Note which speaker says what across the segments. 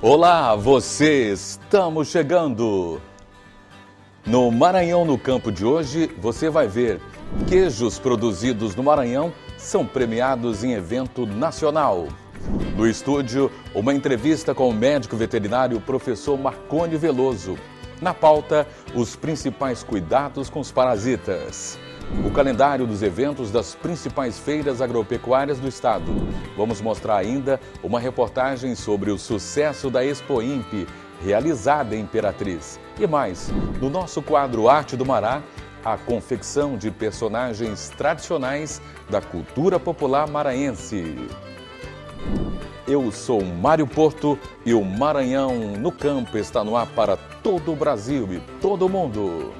Speaker 1: Olá, vocês! Estamos chegando! No Maranhão no Campo de hoje, você vai ver queijos produzidos no Maranhão são premiados em evento nacional. No estúdio, uma entrevista com o médico veterinário professor Marconi Veloso. Na pauta, os principais cuidados com os parasitas. O calendário dos eventos das principais feiras agropecuárias do estado. Vamos mostrar ainda uma reportagem sobre o sucesso da Expo Imp, realizada em Imperatriz. E mais, no nosso quadro Arte do Mará, a confecção de personagens tradicionais da cultura popular maranhense. Eu sou Mário Porto e o Maranhão no Campo está no ar para todo o Brasil e todo o mundo.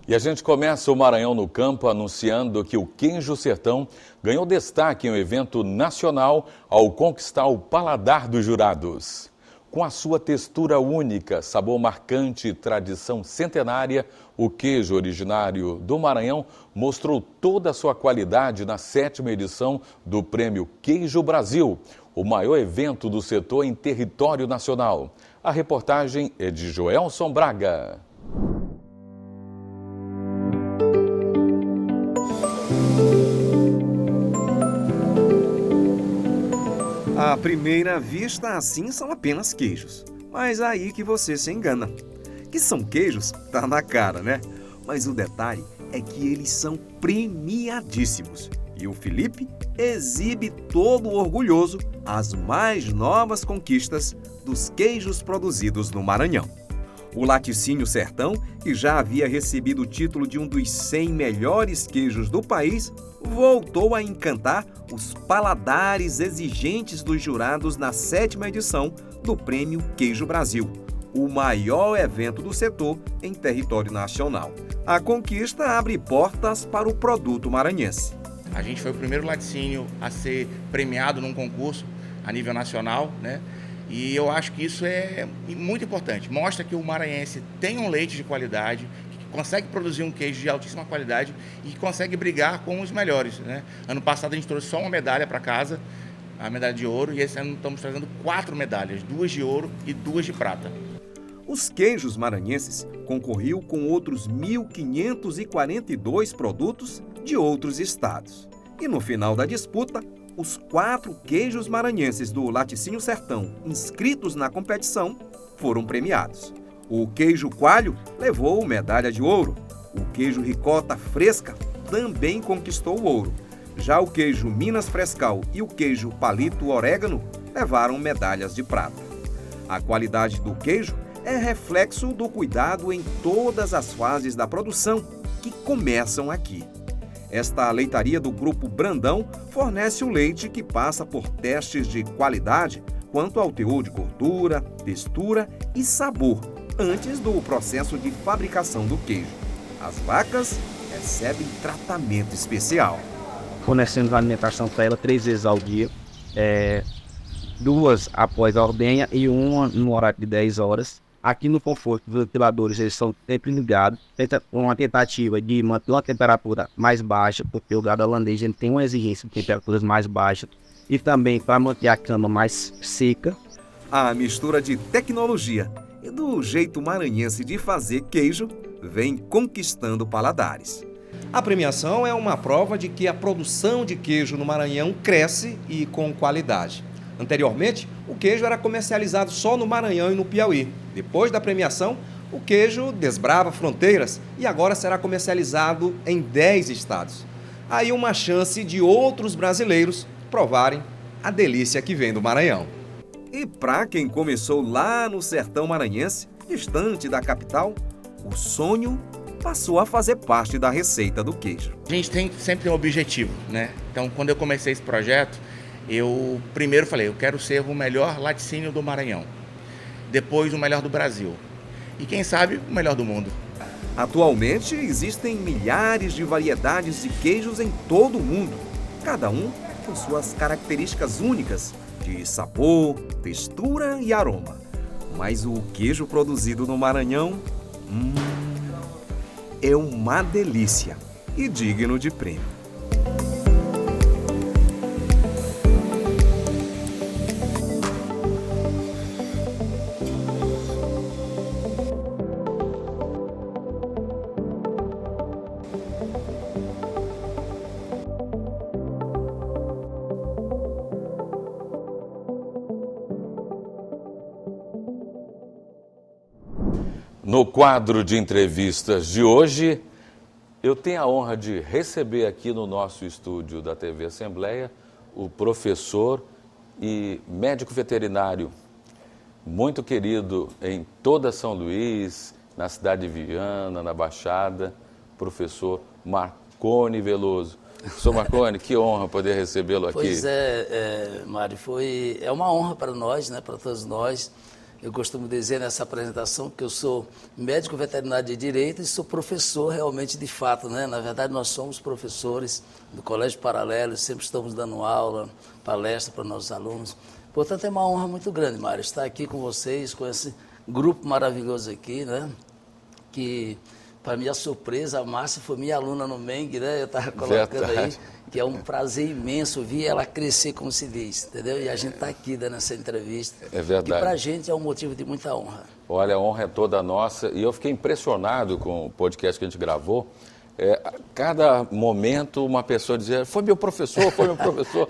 Speaker 1: E a gente começa o Maranhão no Campo anunciando que o Queijo Sertão ganhou destaque em um evento nacional ao conquistar o paladar dos jurados. Com a sua textura única, sabor marcante e tradição centenária, o queijo originário do Maranhão mostrou toda a sua qualidade na 7ª edição do Prêmio Queijo Brasil, o maior evento do setor em território nacional. A reportagem é de Joelson Braga.
Speaker 2: À primeira vista, assim são apenas queijos. Mas aí que você se engana. Que são queijos, tá na cara, né? Mas o detalhe é que eles são premiadíssimos. E o Felipe exibe todo orgulhoso as mais novas conquistas dos queijos produzidos no Maranhão. O Laticínio Sertão, que já havia recebido o título de um dos 100 melhores queijos do país, voltou a encantar os paladares exigentes dos jurados na 7ª edição do Prêmio Queijo Brasil, o maior evento do setor em território nacional. A conquista abre portas para o produto maranhense.
Speaker 3: A gente foi o primeiro laticínio a ser premiado num concurso a nível nacional, né? E eu acho que isso é muito importante. Mostra que o maranhense tem um leite de qualidade, que consegue produzir um queijo de altíssima qualidade e que consegue brigar com os melhores, né? Ano passado a gente trouxe só uma medalha para casa, a medalha de ouro, e esse ano estamos trazendo 4 medalhas, 2 de ouro e 2 de prata.
Speaker 2: Os queijos maranhenses concorriam com outros 1.542 produtos de outros estados. E no final da disputa, os 4 queijos maranhenses do Laticínio Sertão inscritos na competição foram premiados. O queijo coalho levou medalha de ouro. O queijo ricota fresca também conquistou o ouro. Já o queijo Minas Frescal e o queijo palito orégano levaram medalhas de prata. A qualidade do queijo é reflexo do cuidado em todas as fases da produção que começam aqui. Esta leitaria do Grupo Brandão fornece o leite que passa por testes de qualidade quanto ao teor de gordura, textura e sabor, antes do processo de fabricação do queijo. As vacas recebem tratamento especial.
Speaker 4: Fornecemos alimentação para ela 3 vezes ao dia, 2 após a ordenha e 1 no horário de 10 horas. Aqui no conforto, os ventiladores eles são sempre ligados, uma tentativa de manter uma temperatura mais baixa, porque o gado holandês ele tem uma exigência de temperaturas mais baixas, e também para manter a cama mais seca.
Speaker 2: A mistura de tecnologia e do jeito maranhense de fazer queijo vem conquistando paladares.
Speaker 5: A premiação é uma prova de que a produção de queijo no Maranhão cresce e com qualidade. Anteriormente, o queijo era comercializado só no Maranhão e no Piauí. Depois da premiação, o queijo desbrava fronteiras e agora será comercializado em 10 estados. Aí uma chance de outros brasileiros provarem a delícia que vem do Maranhão.
Speaker 2: E para quem começou lá no sertão maranhense, distante da capital, o sonho passou a fazer parte da receita do queijo.
Speaker 3: A gente sempre tem um objetivo, né? Então, quando eu comecei esse projeto, eu primeiro falei, eu quero ser o melhor laticínio do Maranhão, depois o melhor do Brasil e quem sabe o melhor do mundo.
Speaker 2: Atualmente existem milhares de variedades de queijos em todo o mundo, cada um com suas características únicas de sabor, textura e aroma. Mas o queijo produzido no Maranhão é uma delícia. e digno de prêmio.
Speaker 1: No quadro de entrevistas de hoje, eu tenho a honra de receber aqui no nosso estúdio da TV Assembleia o professor e médico veterinário muito querido em toda São Luís, na cidade de Viana, na Baixada, professor Marconi Veloso. Professor Marconi, que honra poder recebê-lo aqui.
Speaker 6: Pois é, Mário, é uma honra para nós, né, para todos nós. Eu costumo dizer nessa apresentação que eu sou médico veterinário de direito e sou professor realmente de fato, né? Na verdade, nós somos professores do Colégio Paralelo, sempre estamos dando aula, palestra para nossos alunos. Portanto, é uma honra muito grande, Mário, estar aqui com vocês, com esse grupo maravilhoso aqui, né? Que, para minha surpresa, a Márcia foi minha aluna no MENG, né? Eu estava colocando aí, que é um prazer imenso ver ela crescer, como se diz, entendeu? E a gente está aqui dando essa entrevista.
Speaker 1: É verdade.
Speaker 6: Que para a gente é um motivo de muita honra.
Speaker 1: Olha, a honra é toda nossa. E eu fiquei impressionado com o podcast que a gente gravou. Cada momento uma pessoa dizia, foi meu professor, foi meu professor.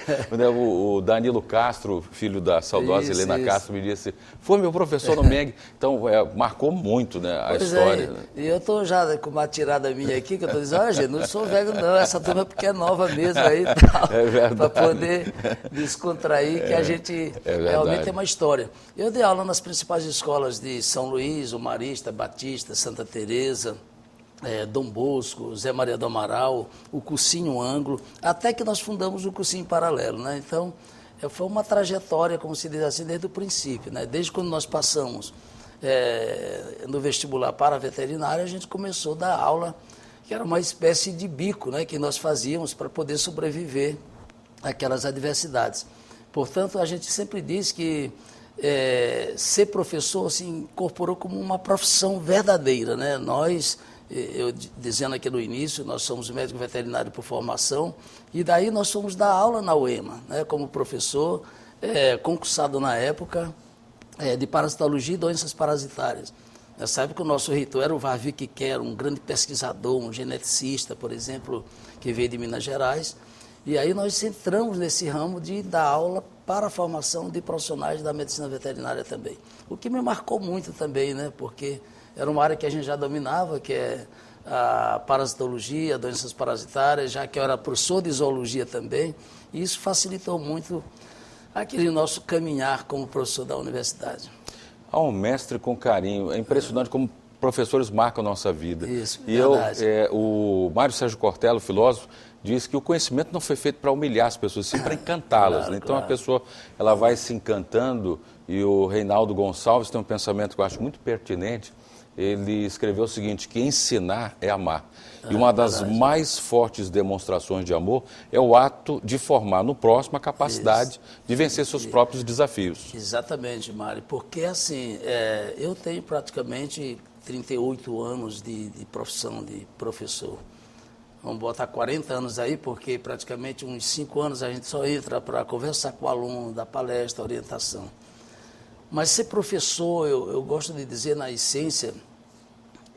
Speaker 1: O Danilo Castro, filho da saudosa Helena Castro, me disse, foi meu professor no MEG. Então, marcou muito, né, a história. Né?
Speaker 6: E eu estou já com uma tirada minha aqui, que eu estou dizendo, gente, não sou velho não, essa turma é porque é nova mesmo aí, para poder descontrair, que a gente realmente tem uma história. Eu dei aula nas principais escolas de São Luís, o Marista, Batista, Santa Teresa, Dom Bosco, Zé Maria do Amaral, o Cursinho Ângulo, até que nós fundamos o Cursinho Paralelo, né? Então, foi uma trajetória, como se diz assim, desde o princípio, né? Desde quando nós passamos no vestibular para a veterinária, a gente começou a dar aula, que era uma espécie de bico, né? Que nós fazíamos para poder sobreviver àquelas adversidades. Portanto, a gente sempre diz que ser professor se incorporou como uma profissão verdadeira, né? Eu dizendo aqui no início, nós somos médico veterinário por formação e daí nós fomos dar aula na UEMA, né, como professor, concursado na época de parasitologia e doenças parasitárias. Nessa época o nosso reitor era o Varvik Quero, um grande pesquisador, um geneticista, por exemplo, que veio de Minas Gerais. E aí nós entramos nesse ramo de dar aula para a formação de profissionais da medicina veterinária também. O que me marcou muito também, né, porque era uma área que a gente já dominava, que é a parasitologia, doenças parasitárias, já que eu era professor de zoologia também, e isso facilitou muito aquele nosso caminhar como professor da universidade.
Speaker 1: Um mestre com carinho, é impressionante como professores marcam a nossa vida.
Speaker 6: Isso,
Speaker 1: e
Speaker 6: verdade.
Speaker 1: O Mário Sérgio Cortella, filósofo, diz que o conhecimento não foi feito para humilhar as pessoas, sim para encantá-las.
Speaker 6: Claro,
Speaker 1: né? Então
Speaker 6: claro.
Speaker 1: A pessoa ela vai se encantando, e o Reinaldo Gonçalves tem um pensamento que eu acho muito pertinente. Ele escreveu o seguinte, que ensinar é amar. E uma das mais fortes demonstrações de amor é o ato de formar no próximo a capacidade de vencer seus próprios desafios.
Speaker 6: Exatamente, Mário, porque assim, eu tenho praticamente 38 anos de profissão de professor. Vamos botar 40 anos aí, porque praticamente uns 5 anos a gente só entra para conversar com o aluno, dar palestra, orientação. Mas ser professor, eu gosto de dizer na essência,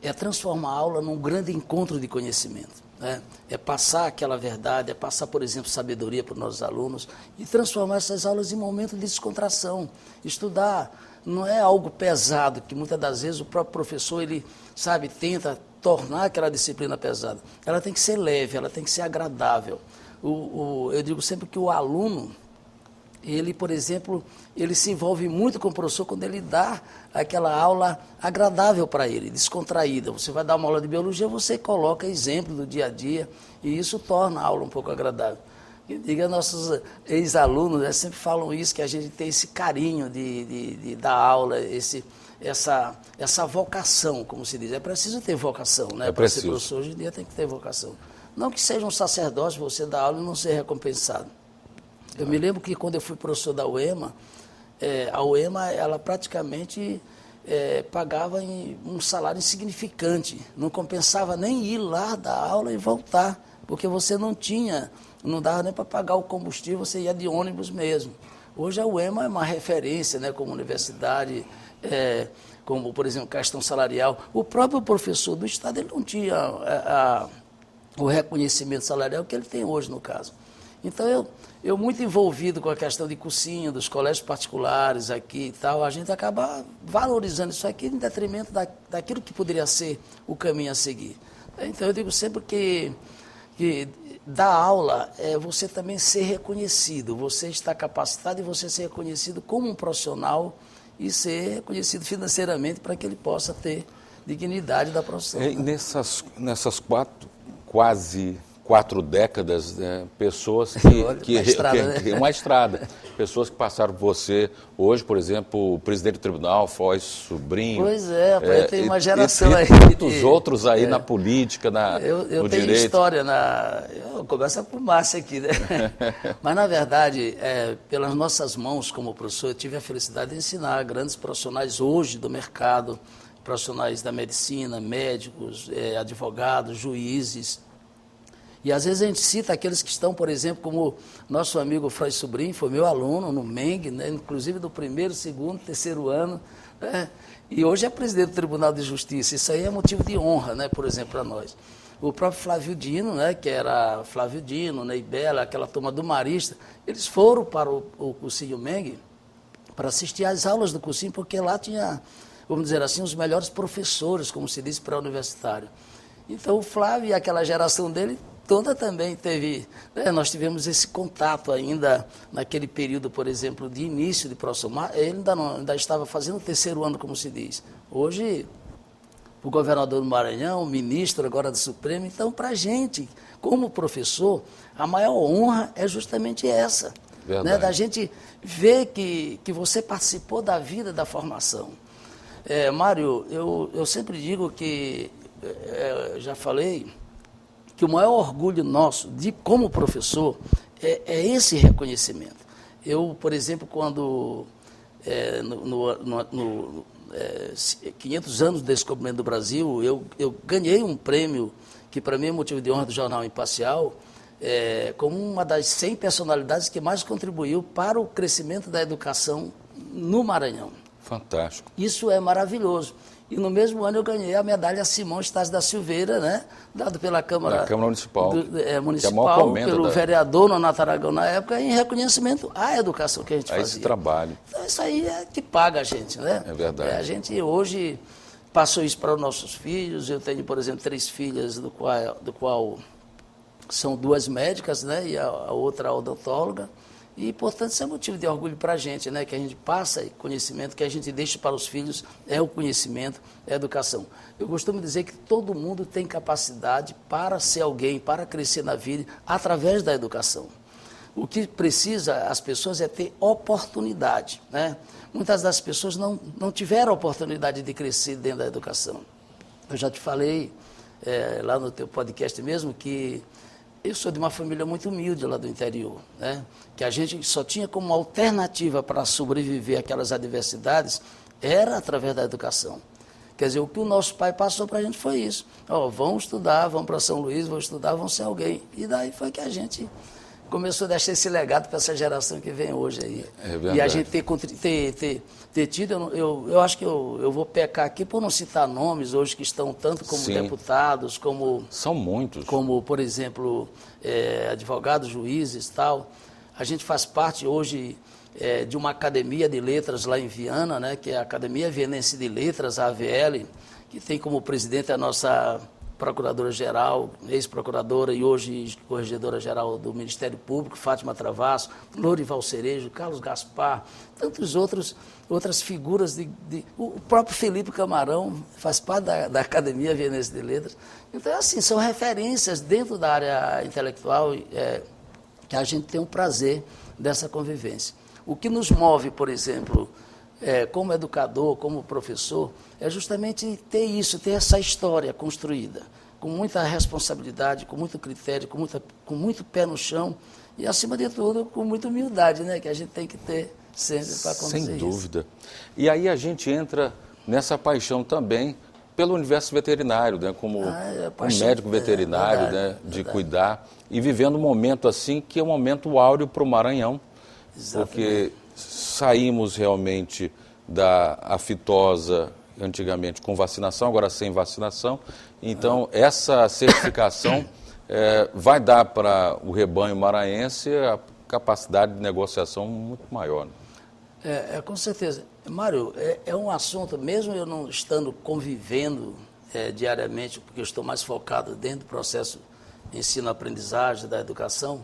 Speaker 6: é transformar a aula num grande encontro de conhecimento. Né? É passar aquela verdade, é passar, por exemplo, sabedoria para os nossos alunos e transformar essas aulas em momento de descontração. Estudar não é algo pesado, que muitas das vezes o próprio professor, ele, sabe, tenta tornar aquela disciplina pesada. Ela tem que ser leve, ela tem que ser agradável. Eu digo sempre que o aluno, ele, por exemplo, ele se envolve muito com o professor quando ele dá aquela aula agradável para ele, descontraída. Você vai dar uma aula de biologia, você coloca exemplo do dia a dia e isso torna a aula um pouco agradável. Diga, nossos ex-alunos sempre falam isso, que a gente tem esse carinho de dar aula, essa vocação, como se diz. É preciso ter vocação, né? Para ser professor hoje em dia tem que ter vocação. Não que seja um sacerdócio você dar aula e não ser recompensado. Eu me lembro que quando eu fui professor da UEMA, a UEMA, ela praticamente pagava um salário insignificante, não compensava nem ir lá dar aula e voltar, porque você não dava nem para pagar o combustível, você ia de ônibus mesmo. Hoje a UEMA é uma referência, né, como universidade, como, por exemplo, questão salarial. O próprio professor do Estado ele não tinha o reconhecimento salarial que ele tem hoje, no caso. Então, eu muito envolvido com a questão de cursinho, dos colégios particulares aqui e tal, a gente acaba valorizando isso aqui em detrimento daquilo que poderia ser o caminho a seguir. Então, eu digo sempre que dar aula é você também ser reconhecido, você estar capacitado e você ser reconhecido como um profissional e ser reconhecido financeiramente para que ele possa ter dignidade da profissão. Né?
Speaker 1: Nessas quase 4 décadas, pessoas uma estrada, pessoas que passaram por você, hoje, por exemplo, o presidente do tribunal, Foz Sobrinho.
Speaker 6: Pois eu tenho uma geração aí.
Speaker 1: Muitos outros aí na política, no
Speaker 6: tenho
Speaker 1: direito.
Speaker 6: História, eu começo por Márcia aqui, né? Mas, na verdade, pelas nossas mãos como professor, eu tive a felicidade de ensinar grandes profissionais hoje do mercado, profissionais da medicina, médicos, advogados, juízes. E às vezes a gente cita aqueles que estão, por exemplo, como nosso amigo Foz Sobrinho, foi meu aluno no MENG, né, inclusive do 1º, 2º, 3º ano, né, e hoje é presidente do Tribunal de Justiça. Isso aí é motivo de honra, né, por exemplo, para nós. O próprio Flávio Dino, né, que era Flávio Dino, Ney Bela, aquela turma do Marista, eles foram para o cursinho MENG para assistir às aulas do cursinho, porque lá tinha, vamos dizer assim, os melhores professores, como se diz, pré-universitário. Então o Flávio e aquela geração dele toda também teve, né, nós tivemos esse contato ainda naquele período, por exemplo, de início de profissão. Ele ainda estava fazendo o 3º ano, como se diz. Hoje, o governador do Maranhão, o ministro agora do Supremo. Então, para a gente, como professor, a maior honra é justamente essa. Né, da gente ver que você participou da vida da formação. Mário, eu sempre digo que, já falei, que o maior orgulho nosso, como professor, é esse reconhecimento. Eu, por exemplo, quando, 500 anos do descobrimento do Brasil, eu ganhei um prêmio, que para mim é motivo de honra do Jornal Imparcial, como uma das 100 personalidades que mais contribuiu para o crescimento da educação no Maranhão.
Speaker 1: Fantástico.
Speaker 6: Isso é maravilhoso. E no mesmo ano eu ganhei a medalha Simão Estácio da Silveira, né, dado pela Câmara
Speaker 1: Municipal,
Speaker 6: Municipal pelo vereador Nonato Aragão na época, em reconhecimento à educação que a gente fazia.
Speaker 1: Esse trabalho.
Speaker 6: Então isso aí é que paga a gente, né?
Speaker 1: É verdade.
Speaker 6: A gente hoje passou isso para os nossos filhos. Eu tenho, por exemplo, 3 filhas, do qual são 2 médicas, né, e a outra odontóloga. E, portanto, isso é motivo de orgulho para a gente, né? Que a gente passa conhecimento, que a gente deixa para os filhos, é o conhecimento, é a educação. Eu costumo dizer que todo mundo tem capacidade para ser alguém, para crescer na vida, através da educação. O que precisa as pessoas é ter oportunidade, né? Muitas das pessoas não tiveram oportunidade de crescer dentro da educação. Eu já te falei, lá no teu podcast mesmo, que eu sou de uma família muito humilde lá do interior, né? Que a gente só tinha como alternativa para sobreviver àquelas adversidades era através da educação. Quer dizer, o que o nosso pai passou para a gente foi isso. Vão estudar, vão para São Luís, vão estudar, vão ser alguém. E daí foi que a gente começou a deixar esse legado para essa geração que vem hoje aí.
Speaker 1: É verdade.
Speaker 6: E a gente ter tido, eu acho que eu vou pecar aqui por não citar nomes hoje que estão tanto como
Speaker 1: Sim.
Speaker 6: deputados, como...
Speaker 1: São muitos.
Speaker 6: Como, por exemplo, advogados, juízes e tal. A gente faz parte hoje de uma academia de letras lá em Viana, né, que é a Academia Vianense de Letras, a AVL, que tem como presidente a nossa procuradora-geral, ex-procuradora e hoje corregedora-geral do Ministério Público, Fátima Travasso, Lorival Cerejo, Carlos Gaspar, tantos outras figuras, o próprio Felipe Camarão faz parte da Academia Vianense de Letras. Então, assim, são referências dentro da área intelectual que a gente tem o prazer dessa convivência. O que nos move, por exemplo, como educador, como professor, é justamente ter isso, ter essa história construída, com muita responsabilidade, com muito critério, com muito pé no chão e, acima de tudo, com muita humildade, né, que a gente tem que ter sempre para acontecer isso.
Speaker 1: Sem dúvida. E aí a gente entra nessa paixão também pelo universo veterinário, né? Como um médico veterinário, né? De cuidar e vivendo um momento assim que é um momento áureo para o Maranhão, porque saímos realmente da aftosa antigamente com vacinação, agora sem vacinação. Então, essa certificação vai dar para o rebanho maranhense a capacidade de negociação muito maior. Né?
Speaker 6: Com certeza. Mário, é um assunto, mesmo eu não estando convivendo diariamente, porque eu estou mais focado dentro do processo de ensino-aprendizagem, da educação,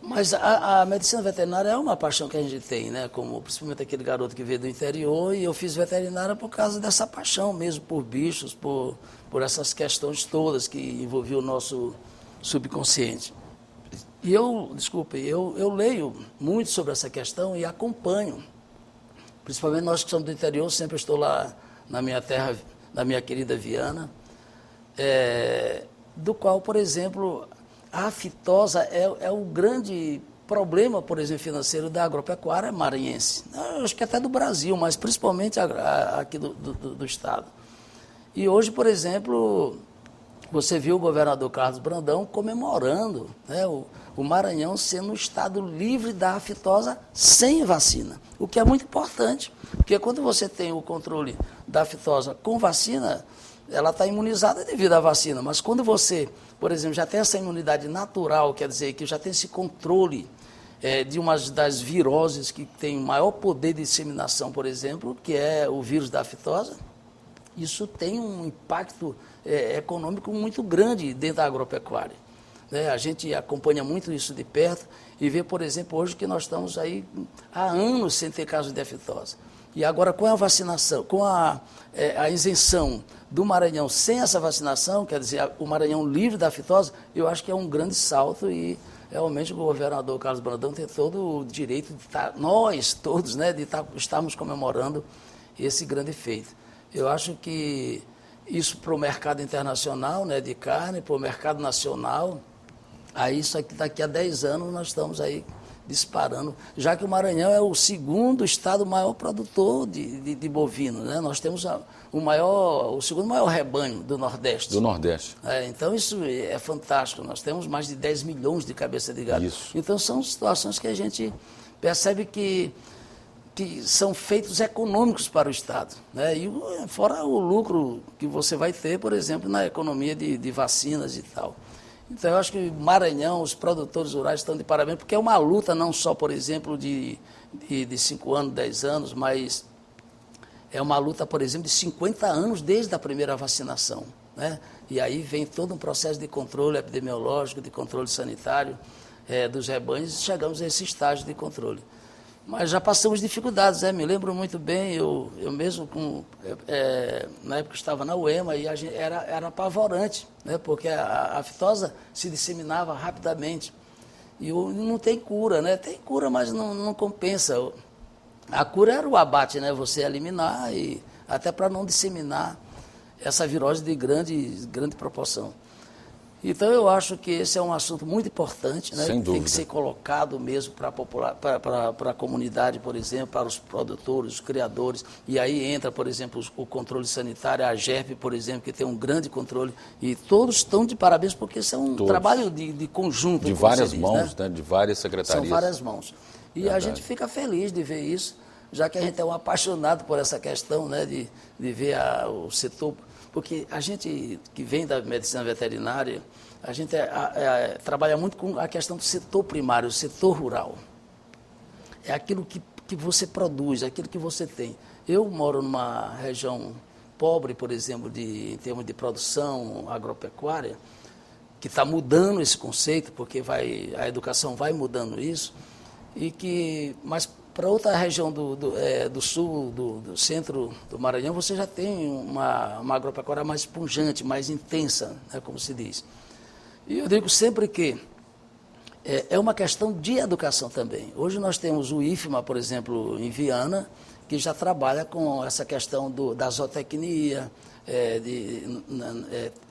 Speaker 6: mas a medicina veterinária é uma paixão que a gente tem, né? Como principalmente aquele garoto que veio do interior, e eu fiz veterinária por causa dessa paixão mesmo por bichos, por essas questões todas que envolviam o nosso subconsciente. E eu leio muito sobre essa questão e acompanho. Principalmente nós que somos do interior, sempre estou lá na minha terra, na minha querida Viana, do qual, por exemplo, a aftosa é o grande problema, por exemplo, financeiro da agropecuária maranhense. Eu acho que até do Brasil, mas principalmente aqui do estado. E hoje, por exemplo, você viu o governador Carlos Brandão comemorando, né, o Maranhão sendo um estado livre da aftosa sem vacina, o que é muito importante, porque quando você tem o controle da aftosa com vacina, ela está imunizada devido à vacina, mas quando você, por exemplo, já tem essa imunidade natural, quer dizer, que já tem esse controle de uma das viroses que tem o maior poder de disseminação, por exemplo, que é o vírus da aftosa, isso tem um impacto econômico muito grande dentro da agropecuária. A gente acompanha muito isso de perto e vê, por exemplo, hoje que nós estamos aí há anos sem ter casos de aftosa. E agora, com a vacinação, com a isenção do Maranhão sem essa vacinação, quer dizer, o Maranhão livre da aftosa, eu acho que é um grande salto e realmente o governador Carlos Brandão tem todo o direito de estar, nós todos, né, de estarmos comemorando esse grande feito. Eu acho que isso para o mercado internacional, né, de carne, para o mercado nacional, aí isso aqui daqui a 10 anos nós estamos aí disparando, já que o Maranhão é o segundo estado maior produtor de bovino, né? Nós temos o segundo maior rebanho do Nordeste.
Speaker 1: Do Nordeste.
Speaker 6: Então isso é fantástico, nós temos mais de 10 milhões de cabeças de gado.
Speaker 1: Isso.
Speaker 6: Então são situações que a gente percebe que são feitos econômicos para o Estado, né? E fora o lucro que você vai ter, por exemplo, na economia de vacinas e tal. Então, eu acho que Maranhão, os produtores rurais estão de parabéns, porque é uma luta não só, por exemplo, de 5 anos, 10 anos, mas é uma luta, por exemplo, de 50 anos desde a primeira vacinação, né? E aí vem todo um processo de controle epidemiológico, de controle sanitário dos rebanhos, e chegamos a esse estágio de controle. Mas já passamos dificuldades, me lembro muito bem, eu mesmo, na época estava na UEMA, e era apavorante, né, porque a aftosa se disseminava rapidamente. E não tem cura, né? Tem cura, mas não compensa. A cura era o abate, né? Você eliminar, e até para não disseminar essa virose de grande proporção. Então, eu acho que esse é um assunto muito importante, né?
Speaker 1: Sem dúvida.
Speaker 6: Tem que ser colocado mesmo para a comunidade, por exemplo, para os produtores, os criadores. E aí entra, por exemplo, o controle sanitário, a GERP, por exemplo, que tem um grande controle. E todos estão de parabéns, porque isso é um trabalho de conjunto.
Speaker 1: De várias mãos, né? De várias secretarias.
Speaker 6: São várias mãos. E a gente fica feliz de ver isso, já que a gente é um apaixonado por essa questão, né? De ver o setor. Porque a gente que vem da medicina veterinária, a gente trabalha muito com a questão do setor primário, o setor rural. É aquilo que você produz, aquilo que você tem. Eu moro numa região pobre, por exemplo, em termos de produção agropecuária, que está mudando esse conceito, porque a educação vai mudando isso, mas para outra região do sul, do centro do Maranhão, você já tem uma agropecuária mais pujante, mais intensa, né, como se diz. E eu digo sempre que é uma questão de educação também. Hoje nós temos o IFMA, por exemplo, em Viana, que já trabalha com essa questão da zootecnia,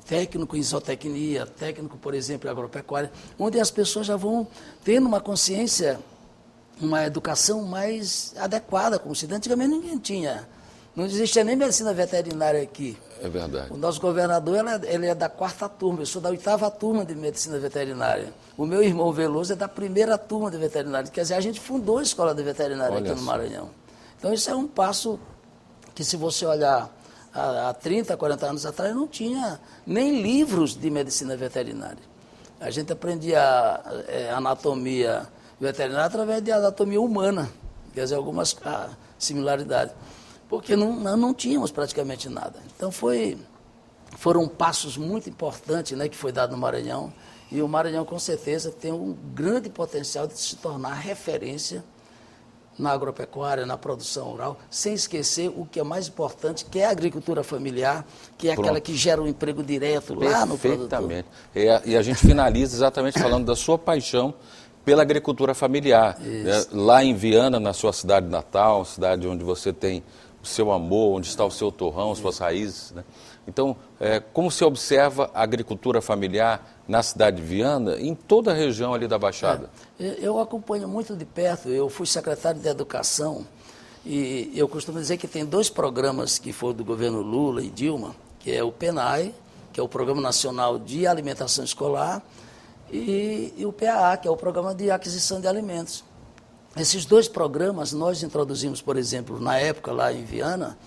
Speaker 6: técnico em zootecnia, técnico, por exemplo, em agropecuária, onde as pessoas já vão tendo uma consciência, uma educação mais adequada, como se antigamente ninguém tinha Não existia nem medicina veterinária aqui.
Speaker 1: É verdade.
Speaker 6: O nosso governador, ele é da 4ª turma, eu sou da 8ª turma de medicina veterinária. O meu irmão Veloso é da 1ª turma de veterinária. Quer dizer, a gente fundou a escola de veterinária aqui no Maranhão. Então, isso é um passo que, se você olhar há 30, 40 anos atrás, não tinha nem livros de medicina veterinária. A gente aprendia anatomia veterinária através de anatomia humana, quer dizer, algumas similaridades, porque não tínhamos praticamente nada. Então foram passos muito importantes, né, que foi dado no Maranhão, e o Maranhão com certeza tem um grande potencial de se tornar referência na agropecuária, na produção rural, sem esquecer o que é mais importante, que é a agricultura familiar, que é aquela que gera um emprego direto lá no produtor.
Speaker 1: Perfeitamente. E a gente finaliza exatamente falando da sua paixão pela agricultura familiar. Né? Lá em Viana, na sua cidade natal, cidade onde você tem o seu amor, onde está o seu torrão, suas raízes, né? Então, como se observa a agricultura familiar na cidade de Viana e em toda a região ali da Baixada?
Speaker 6: Eu acompanho muito de perto, eu fui secretário de Educação e eu costumo dizer que tem 2 programas que foram do governo Lula e Dilma, que é o PENAI, que é o Programa Nacional de Alimentação Escolar, e o PAA, que é o Programa de Aquisição de Alimentos. Esses 2 programas nós introduzimos, por exemplo, na época lá em Viana,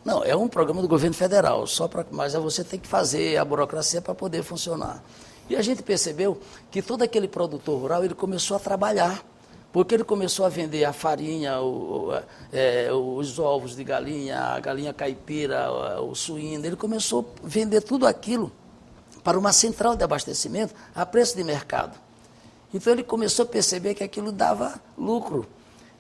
Speaker 6: não, é um programa do governo federal, mas você tem que fazer a burocracia para poder funcionar. E a gente percebeu que todo aquele produtor rural, ele começou a trabalhar, porque ele começou a vender a farinha, os ovos de galinha, a galinha caipira, o suíno, ele começou a vender tudo aquilo para uma central de abastecimento a preço de mercado. Então ele começou a perceber que aquilo dava lucro.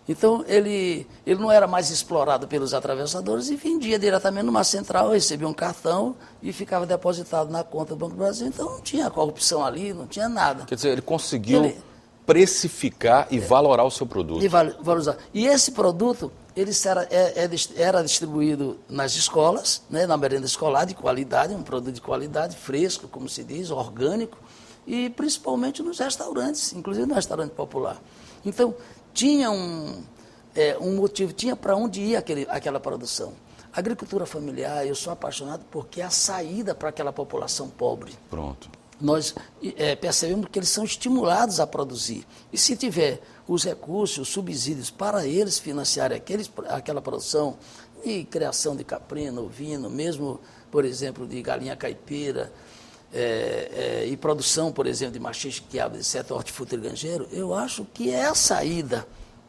Speaker 6: Então, ele não era mais explorado pelos atravessadores e vendia diretamente numa central, recebia um cartão e ficava depositado na conta do Banco do Brasil. Então, não tinha corrupção ali, não tinha nada.
Speaker 1: Quer dizer, ele conseguiu precificar e valorar o seu produto.
Speaker 6: E valorizar. E esse produto, ele era distribuído nas escolas, né, na merenda escolar de qualidade, um produto de qualidade, fresco, como se diz, orgânico, e principalmente nos restaurantes, inclusive no restaurante popular. Então, tinha um motivo, tinha para onde ir aquela produção. A agricultura familiar, eu sou apaixonado porque é a saída para aquela população pobre.
Speaker 1: Pronto.
Speaker 6: Nós percebemos que eles são estimulados a produzir. E se tiver os recursos, os subsídios para eles financiarem aquela produção de criação de caprino, ovino, mesmo, por exemplo, de galinha caipira, e produção, por exemplo, de machixe, que abre de setor hortifrutícola, eu acho que é a saída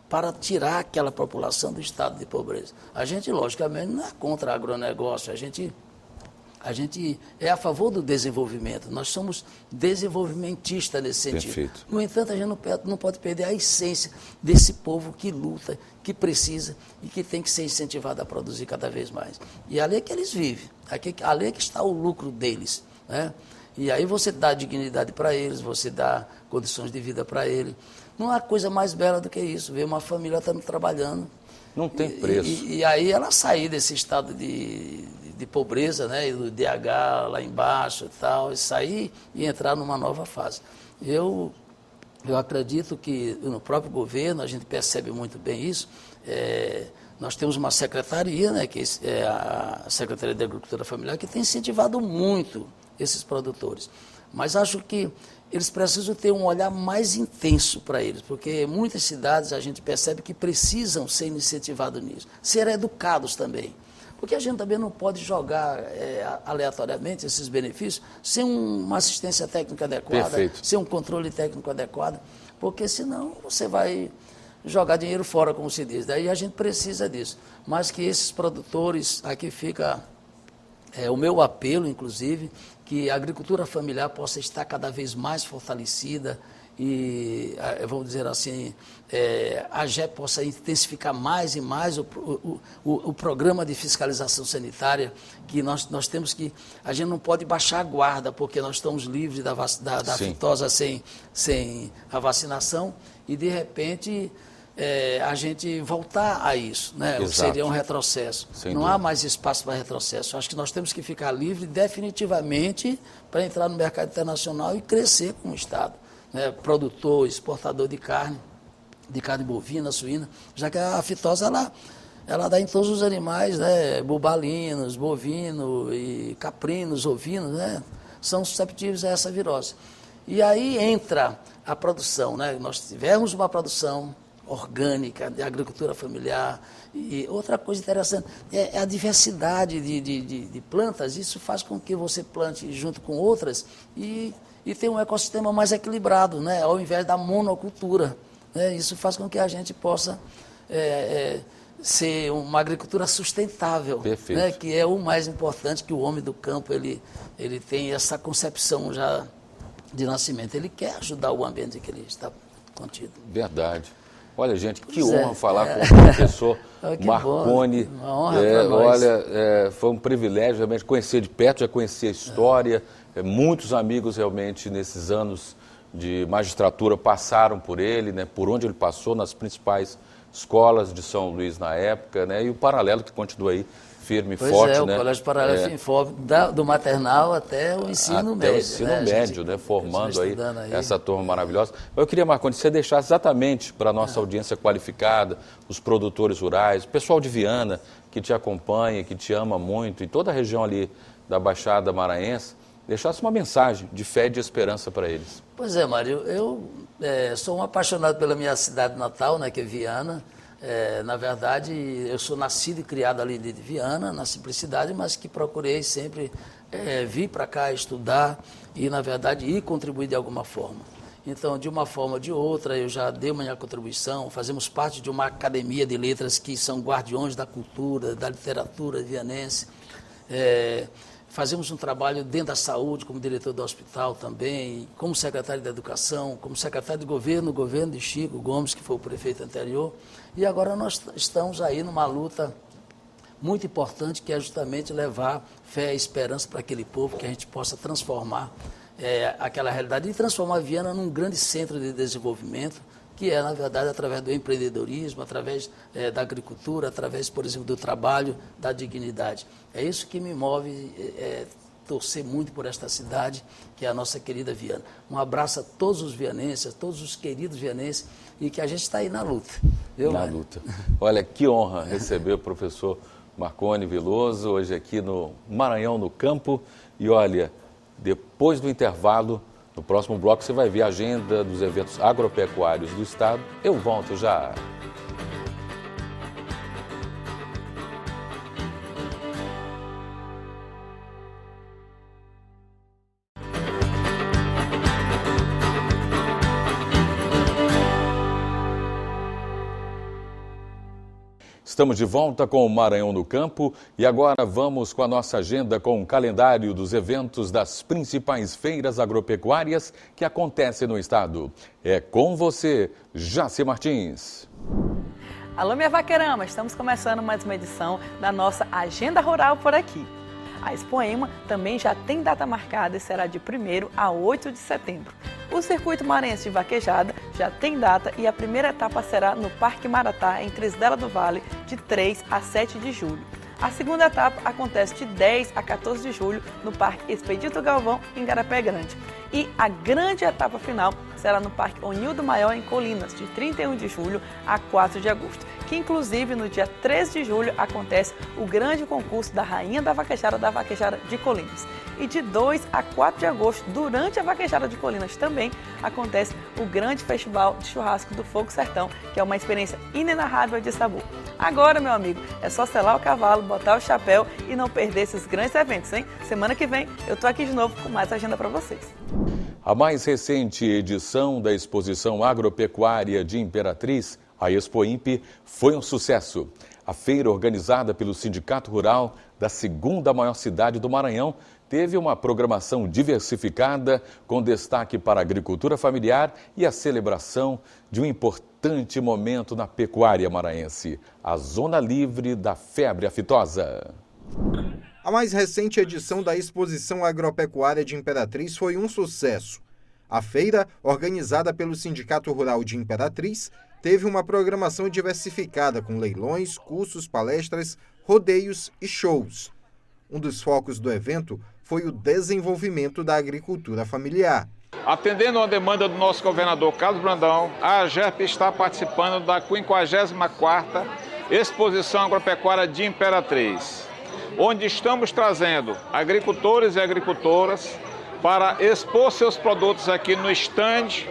Speaker 6: para tirar aquela população do estado de pobreza. A gente, logicamente, não é contra agronegócio, a gente é a favor do desenvolvimento, nós somos desenvolvimentistas nesse sentido.
Speaker 1: Perfeito.
Speaker 6: No entanto, a gente não pode perder a essência desse povo que luta, que precisa e que tem que ser incentivado a produzir cada vez mais. E ali é que eles vivem, ali é que está o lucro deles, né? E aí você dá dignidade para eles, você dá condições de vida para eles. Não há coisa mais bela do que isso, ver uma família estando trabalhando.
Speaker 1: Não tem preço.
Speaker 6: E aí ela sair desse estado de pobreza, né, e do DH lá embaixo e tal, e sair e entrar numa nova fase. Eu acredito que no próprio governo, a gente percebe muito bem isso, nós temos uma secretaria, né, que é a Secretaria de Agricultura Familiar, que tem incentivado muito esses produtores. Mas acho que eles precisam ter um olhar mais intenso para eles, porque muitas cidades a gente percebe que precisam ser incentivados nisso, ser educados também. Porque a gente também não pode jogar aleatoriamente esses benefícios sem uma assistência técnica adequada,
Speaker 1: Perfeito.
Speaker 6: sem um controle técnico adequado, porque senão você vai jogar dinheiro fora, como se diz. Daí a gente precisa disso. Mas que esses produtores, aqui fica o meu apelo, inclusive, que a agricultura familiar possa estar cada vez mais fortalecida e, vamos dizer assim, a AGEP possa intensificar mais e mais o programa de fiscalização sanitária, que nós temos que, a gente não pode baixar a guarda, porque nós estamos livres da aftosa sem a vacinação, e de repente a gente voltar a isso, né? Seria um retrocesso. Não há mais espaço para retrocesso. Acho que nós temos que ficar livres definitivamente para entrar no mercado internacional e crescer como Estado, né? Produtor, exportador de carne bovina, suína, já que a aftosa ela dá em todos os animais, né? Bubalinos, bovino e caprinos, ovinos, né? São susceptíveis a essa virose. E aí entra a produção, né? Nós tivemos uma produção orgânica, de agricultura familiar. E outra coisa interessante é a diversidade de plantas. Isso faz com que você plante junto com outras e tenha um ecossistema mais equilibrado, né? Ao invés da monocultura, né? Isso faz com que a gente possa ser uma agricultura sustentável, né? Que é o mais importante, que o homem do campo ele tem essa concepção já de nascimento. Ele quer ajudar o ambiente que ele está contido.
Speaker 1: Verdade. Olha, gente, que honra falar com o professor Marconi.
Speaker 6: Uma honra para nós.
Speaker 1: Olha, foi um privilégio realmente conhecer de perto, já conhecer a história. Muitos amigos realmente nesses anos de magistratura passaram por ele, né, por onde ele passou, nas principais escolas de São Luís na época, né, e o paralelo que continua aí firme e forte.
Speaker 6: O Colégio Paralelo firme e forte, do maternal até o ensino médio.
Speaker 1: Até o ensino médio, né, formando aí essa turma maravilhosa. Eu queria, Marconi, que você deixasse exatamente para a nossa audiência qualificada, os produtores rurais, o pessoal de Viana, que te acompanha, que te ama muito, e toda a região ali da Baixada Maranhense, deixasse uma mensagem de fé e de esperança para eles.
Speaker 6: Pois é, Mário, eu sou um apaixonado pela minha cidade natal, né, que é Viana. Na verdade, eu sou nascido e criado ali de Viana, na simplicidade, mas que procurei sempre vir para cá estudar e, na verdade, ir contribuir de alguma forma. Então, de uma forma ou de outra, eu já dei uma minha contribuição. Fazemos parte de uma academia de letras que são guardiões da cultura, da literatura vianense. Fazemos um trabalho dentro da saúde, como diretor do hospital também, como secretário da educação, como secretário de governo, no governo de Chico Gomes, que foi o prefeito anterior. E agora nós estamos aí numa luta muito importante, que é justamente levar fé e esperança para aquele povo, que a gente possa transformar aquela realidade e transformar Viana num grande centro de desenvolvimento, que é, na verdade, através do empreendedorismo, através da agricultura, através, por exemplo, do trabalho, da dignidade. É isso que me move, torcer muito por esta cidade, que é a nossa querida Viana. Um abraço a todos os vianenses, a todos os queridos vianenses, e que a gente está aí na luta.
Speaker 1: Na luta. Olha, que honra receber o professor Marconi Veloso, hoje aqui no Maranhão no Campo. E olha, depois do intervalo, no próximo bloco você vai ver a agenda dos eventos agropecuários do estado. Eu volto já. Estamos de volta com o Maranhão no Campo e agora vamos com a nossa agenda com o calendário dos eventos das principais feiras agropecuárias que acontecem no estado. É com você, Jaci Martins.
Speaker 7: Alô, minha vaqueirama, estamos começando mais uma edição da nossa Agenda Rural por aqui. A Expoema também já tem data marcada e será de 1º a 8 de setembro. O Circuito Maranhense de Vaquejada já tem data e a primeira etapa será no Parque Maratá, em Trisdela do Vale, de 3 a 7 de julho. A segunda etapa acontece de 10 a 14 de julho no Parque Expedito Galvão, em Garapé Grande. E a grande etapa final será no Parque Onildo Maior, em Colinas, de 31 de julho a 4 de agosto. Que inclusive no dia 13 de julho acontece o grande concurso da Rainha da Vaquejada de Colinas. E de 2 a 4 de agosto, durante a Vaquejada de Colinas também, acontece o grande festival de churrasco do Fogo Sertão, que é uma experiência inenarrável de sabor. Agora, meu amigo, é só selar o cavalo, botar o chapéu e não perder esses grandes eventos, hein? Semana que vem eu tô aqui de novo com mais agenda para vocês.
Speaker 1: A mais recente edição da Exposição Agropecuária de Imperatriz, a Expoimp, foi um sucesso. A feira, organizada pelo Sindicato Rural da segunda maior cidade do Maranhão, teve uma programação diversificada, com destaque para a agricultura familiar e a celebração de um importante momento na pecuária maranhense, a Zona Livre da Febre Aftosa.
Speaker 8: A mais recente edição da Exposição Agropecuária de Imperatriz foi um sucesso. A feira, organizada pelo Sindicato Rural de Imperatriz, teve uma programação diversificada com leilões, cursos, palestras, rodeios e shows. Um dos focos do evento foi o desenvolvimento da agricultura familiar.
Speaker 9: Atendendo a demanda do nosso governador Carlos Brandão, a AGERP está participando da 54ª Exposição Agropecuária de Imperatriz, onde estamos trazendo agricultores e agricultoras para expor seus produtos aqui no estande.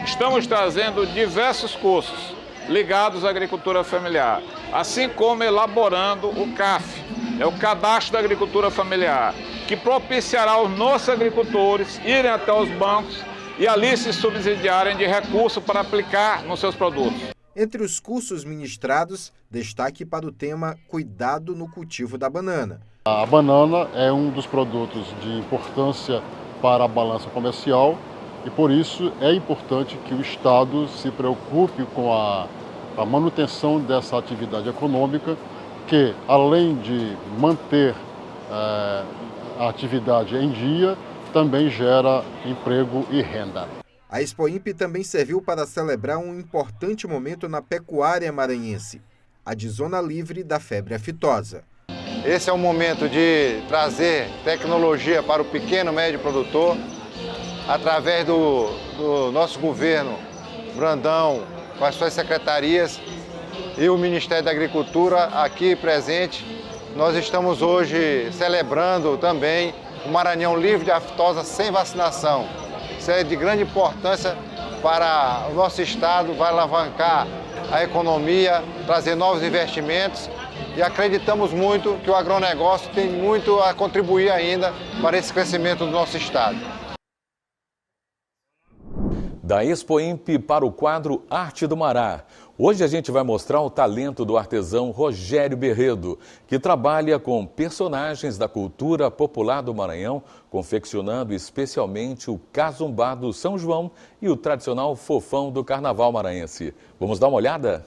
Speaker 9: Estamos trazendo diversos cursos ligados à agricultura familiar, assim como elaborando o CAF, é o Cadastro da Agricultura Familiar, que propiciará aos nossos agricultores irem até os bancos e ali se subsidiarem de recursos para aplicar nos seus produtos.
Speaker 8: Entre os cursos ministrados, destaque para o tema Cuidado no Cultivo da Banana.
Speaker 10: A banana é um dos produtos de importância para a balança comercial e por isso é importante que o Estado se preocupe com a manutenção dessa atividade econômica, que além de manter a atividade em dia, também gera emprego e renda.
Speaker 8: A Expoimp também serviu para celebrar um importante momento na pecuária maranhense, a de Zona Livre da febre aftosa.
Speaker 11: Esse é o momento de trazer tecnologia para o pequeno e médio produtor, através do nosso governo, Brandão, com as suas secretarias e o Ministério da Agricultura aqui presente. Nós estamos hoje celebrando também o Maranhão livre de aftosa sem vacinação. Isso é de grande importância para o nosso estado, vai alavancar a economia, trazer novos investimentos e acreditamos muito que o agronegócio tem muito a contribuir ainda para esse crescimento do nosso estado.
Speaker 1: Da Expoimp para o quadro Arte do Mará. Hoje a gente vai mostrar o talento do artesão Rogério Berredo, que trabalha com personagens da cultura popular do Maranhão, confeccionando especialmente o casumbá do São João e o tradicional fofão do Carnaval maranhense. Vamos dar uma olhada?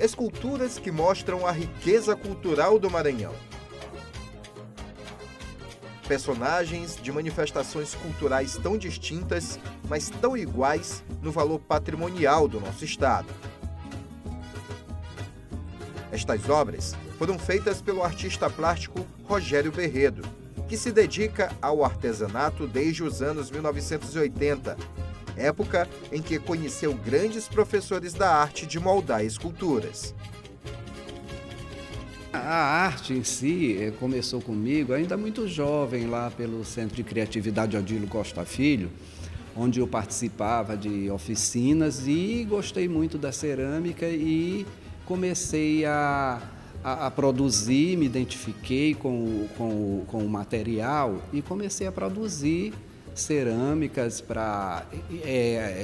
Speaker 8: Esculturas que mostram a riqueza cultural do Maranhão. Personagens de manifestações culturais tão distintas, mas tão iguais no valor patrimonial do nosso estado. Estas obras foram feitas pelo artista plástico Rogério Berredo, que se dedica ao artesanato desde os anos 1980, época em que conheceu grandes professores da arte de moldar esculturas.
Speaker 12: A arte em si começou comigo ainda muito jovem, lá pelo Centro de Criatividade Odilo Costa Filho, onde eu participava de oficinas e gostei muito da cerâmica e comecei a produzir, me identifiquei com o material e comecei a produzir cerâmicas para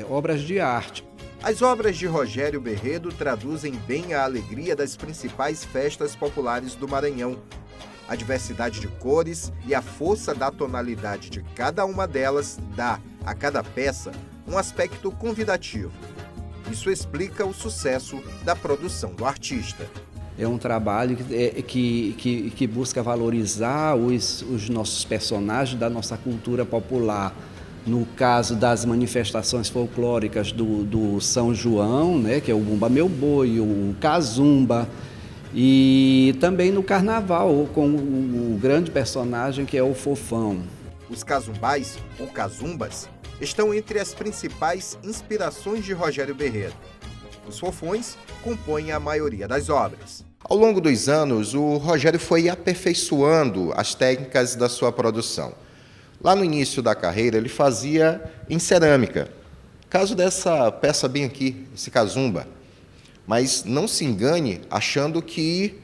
Speaker 12: obras de arte.
Speaker 8: As obras de Rogério Berredo traduzem bem a alegria das principais festas populares do Maranhão. A diversidade de cores e a força da tonalidade de cada uma delas dá a cada peça um aspecto convidativo. Isso explica o sucesso da produção do artista.
Speaker 12: É um trabalho que busca valorizar os nossos personagens da nossa cultura popular. No caso das manifestações folclóricas do São João, né, que é o Bumba Meu Boi, o Cazumba, e também no Carnaval, com o grande personagem que é o Fofão.
Speaker 8: Os cazumbais, ou cazumbas, estão entre as principais inspirações de Rogério Berredo. Os fofões compõem a maioria das obras. Ao longo dos anos, o Rogério foi aperfeiçoando as técnicas da sua produção. Lá no início da carreira, ele fazia em cerâmica. Caso dessa peça bem aqui, esse cazumba. Mas não se engane achando que,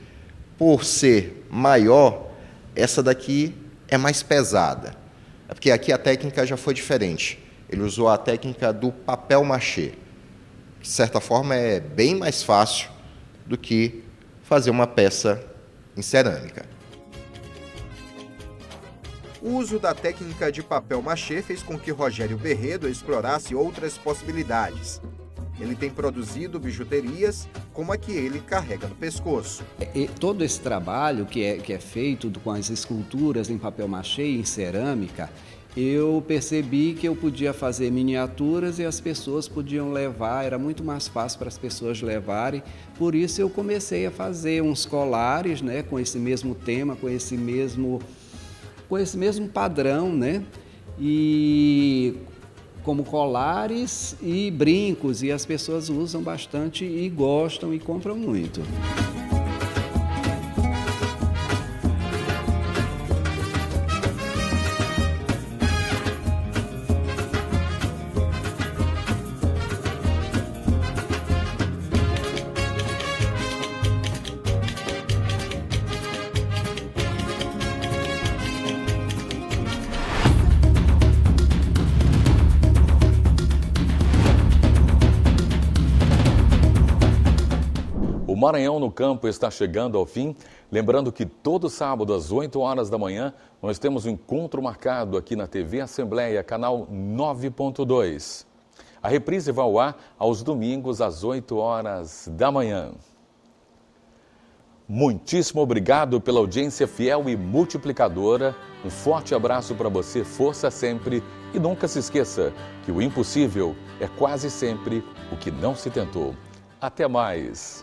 Speaker 8: por ser maior, essa daqui é mais pesada. É porque aqui a técnica já foi diferente. Ele usou a técnica do papel machê, que de certa forma é bem mais fácil do que fazer uma peça em cerâmica. O uso da técnica de papel machê fez com que Rogério Berredo explorasse outras possibilidades. Ele tem produzido bijuterias como a que ele carrega no pescoço.
Speaker 12: Todo esse trabalho que é feito com as esculturas em papel machê e em cerâmica, eu percebi que eu podia fazer miniaturas e as pessoas podiam levar, era muito mais fácil para as pessoas levarem. Por isso eu comecei a fazer uns colares, né, com esse mesmo tema, com esse mesmo com esse mesmo padrão, né? E como colares e brincos, e as pessoas usam bastante e gostam e compram muito.
Speaker 1: O Maranhão no Campo está chegando ao fim. Lembrando que todo sábado às 8 horas da manhã nós temos um encontro marcado aqui na TV Assembleia, canal 9.2. A reprise vai ao ar aos domingos às 8 horas da manhã. Muitíssimo obrigado pela audiência fiel e multiplicadora. Um forte abraço para você, força sempre e nunca se esqueça que o impossível é quase sempre o que não se tentou. Até mais!